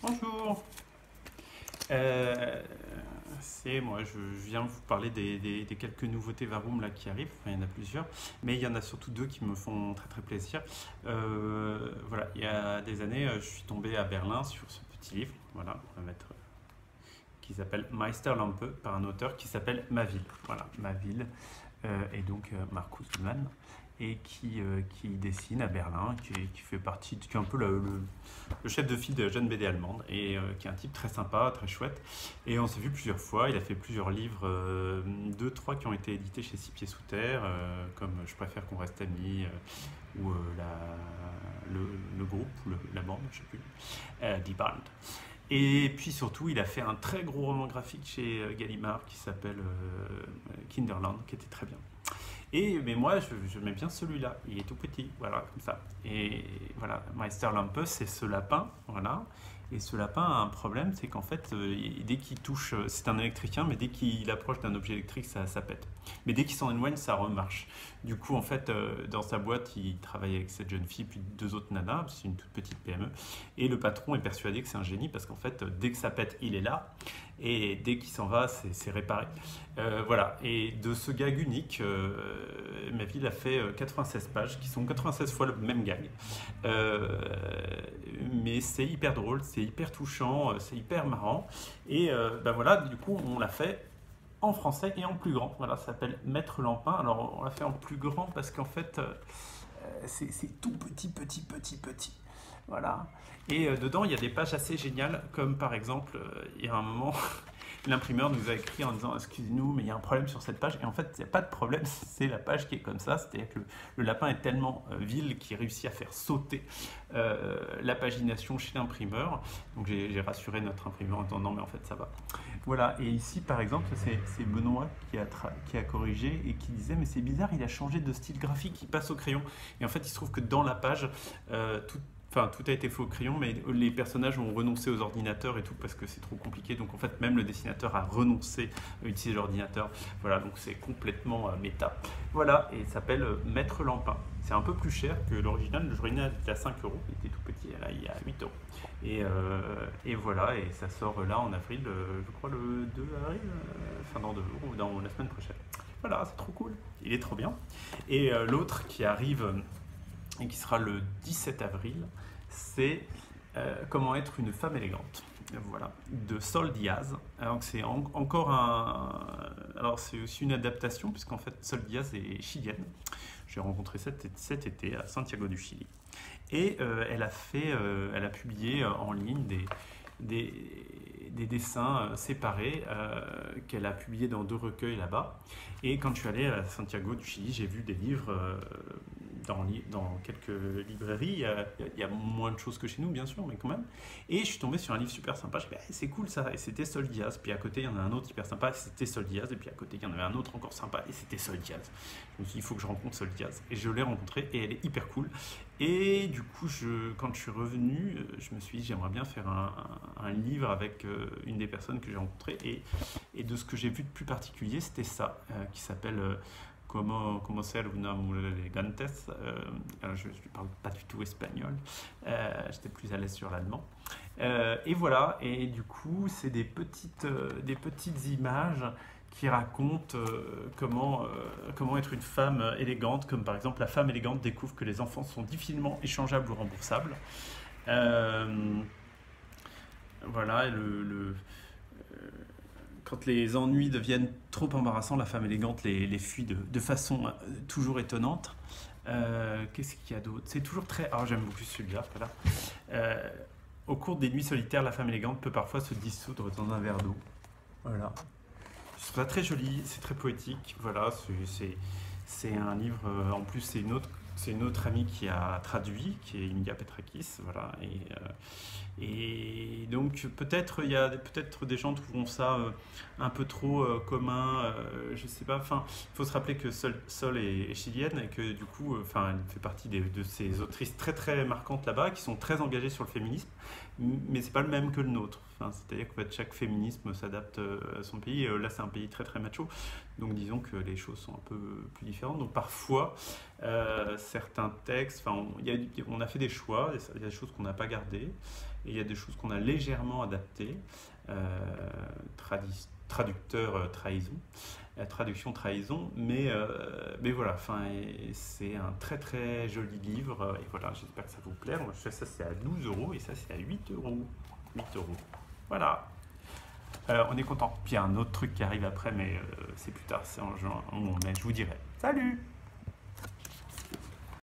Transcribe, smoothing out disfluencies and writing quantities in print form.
Bonjour. Euh, c'est moi, je viens vous parler des quelques nouveautés Varoom là qui arrivent. Enfin, il y en a plusieurs, mais il y en a surtout deux qui me font très très plaisir. Voilà, il y a des années, je suis tombé à Berlin sur ce petit livre, voilà, on va mettre, qui s'appelle Meisterlampe par un auteur qui s'appelle Ma ville. Voilà, Ma ville, et donc Markus Mann et qui dessine à Berlin, qui fait partie, qui est un peu le chef de file de la jeune BD allemande, et qui est un type très sympa, très chouette. Et on s'est vu plusieurs fois, il a fait plusieurs livres, deux, trois qui ont été édités chez Six Pieds Sous Terre, comme Je préfère qu'on reste amis, ou le groupe, ou la bande, je sais plus, Die Band. Et puis surtout, il a fait un très gros roman graphique chez Gallimard qui s'appelle Kinderland, qui était très bien. Mais moi, je mets bien celui-là. Il est tout petit, voilà, comme ça. Et voilà, Meisterlampe, c'est ce lapin, voilà. Et ce lapin a un problème, c'est qu'en fait, dès qu'il touche, c'est un électricien, mais dès qu'il approche d'un objet électrique, ça pète. Mais dès qu'il s'en éloigne, ça remarche. Du coup, en fait, dans sa boîte, il travaille avec cette jeune fille, puis deux autres nanas, c'est une toute petite PME. Et le patron est persuadé que c'est un génie, parce qu'en fait, dès que ça pète, il est là. Et dès qu'il s'en va, c'est réparé. Voilà. Et de ce gag unique, ma ville a fait 96 pages, qui sont 96 fois le même gag. Mais c'est hyper drôle, c'est hyper touchant, c'est hyper marrant. Et ben voilà, du coup, on l'a fait en français et en plus grand. Voilà, ça s'appelle Maître Lampin. Alors, on l'a fait en plus grand parce qu'en fait, c'est tout petit, petit, petit, petit. Voilà. Et dedans, il y a des pages assez géniales, comme par exemple, il y a un moment, l'imprimeur nous a écrit en disant excusez-nous, mais il y a un problème sur cette page. Et en fait, il n'y a pas de problème, c'est la page qui est comme ça. C'est-à-dire que le lapin est tellement vil qu'il réussit à faire sauter la pagination chez l'imprimeur. Donc j'ai rassuré notre imprimeur en disant non, mais en fait, ça va. Voilà. Et ici, par exemple, c'est Benoît qui a corrigé et qui disait mais c'est bizarre, il a changé de style graphique, il passe au crayon. Et en fait, il se trouve que dans la page, tout a été fait au crayon, mais les personnages ont renoncé aux ordinateurs et tout parce que c'est trop compliqué. Donc en fait, même le dessinateur a renoncé à utiliser l'ordinateur. Voilà, donc c'est complètement méta. Voilà, et il s'appelle Maître Lampin. C'est un peu plus cher que l'original. L'original était à 5 euros, il était tout petit, là il est à 8 euros. Et voilà, et ça sort là en avril, je crois le 2 avril, enfin dans 2 jours, ou dans la semaine prochaine. Voilà, c'est trop cool, il est trop bien. Et l'autre qui arrive et qui sera le 17 avril, c'est Comment être une femme élégante. Voilà, de Sol Diaz. Alors c'est encore un. Alors c'est aussi une adaptation, puisqu'en fait Sol Diaz est chilienne. J'ai rencontré cet été à Santiago du Chili. Et elle a publié en ligne des dessins séparés qu'elle a publiés dans 2 recueils là-bas. Et quand je suis allé à Santiago du Chili, j'ai vu des livres dans quelques librairies. Il y a moins de choses que chez nous, bien sûr, mais quand même. Et je suis tombé sur un livre super sympa. Je me suis dit, c'est cool ça. Et c'était Sol Diaz. Puis à côté, il y en a un autre hyper sympa. Et c'était Sol Diaz. Et puis à côté, il y en avait un autre encore sympa. Et c'était Sol Diaz. Je me suis dit, il faut que je rencontre Sol Diaz. Et je l'ai rencontrée. Et elle est hyper cool. Et du coup, quand je suis revenu, je me suis dit, j'aimerais bien faire un livre avec une des personnes que j'ai rencontrées. Et de ce que j'ai vu de plus particulier, c'était ça, qui s'appelle Como ser una mujer elegantes. Alors je ne parle pas du tout espagnol, j'étais plus à l'aise sur l'allemand. Et voilà, et du coup, c'est des petites images qui racontent comment être une femme élégante, comme par exemple la femme élégante découvre que les enfants sont difficilement échangeables ou remboursables. Voilà, quand les ennuis deviennent trop embarrassants, la femme élégante les fuit de façon toujours étonnante. Qu'est-ce qu'il y a d'autre? C'est toujours très. Ah, j'aime beaucoup celui-là. Voilà. Au cours des nuits solitaires, la femme élégante peut parfois se dissoudre dans un verre d'eau. Voilà. C'est pas très joli, c'est très poétique. Voilà, c'est un livre. En plus, c'est une autre amie qui a traduit, qui est Emilia Petrakis. Voilà. Et donc peut-être il y a peut-être des gens trouveront ça un peu trop commun, je sais pas. Enfin, il faut se rappeler que Sol est chilienne et que du coup, elle fait partie de ces autrices très très marquantes là-bas qui sont très engagées sur le féminisme, mais c'est pas le même que le nôtre. Enfin, c'est-à-dire que chaque féminisme s'adapte à son pays. Là, c'est un pays très très macho, Donc disons que les choses sont un peu plus différentes. Donc parfois, certains textes, enfin, on a fait des choix, il y a des choses qu'on n'a pas gardées, et il y a des choses qu'on a légèrement adaptées. Traducteur trahison, traduction trahison, mais voilà, enfin, c'est un très très joli livre, et voilà, j'espère que ça vous plaît. Moi, ça c'est à 12 euros et ça c'est à 8 euros. 8 euros. Voilà. On est content. Puis il y a un autre truc qui arrive après, mais c'est plus tard, c'est en juin, mais je vous dirai. Salut!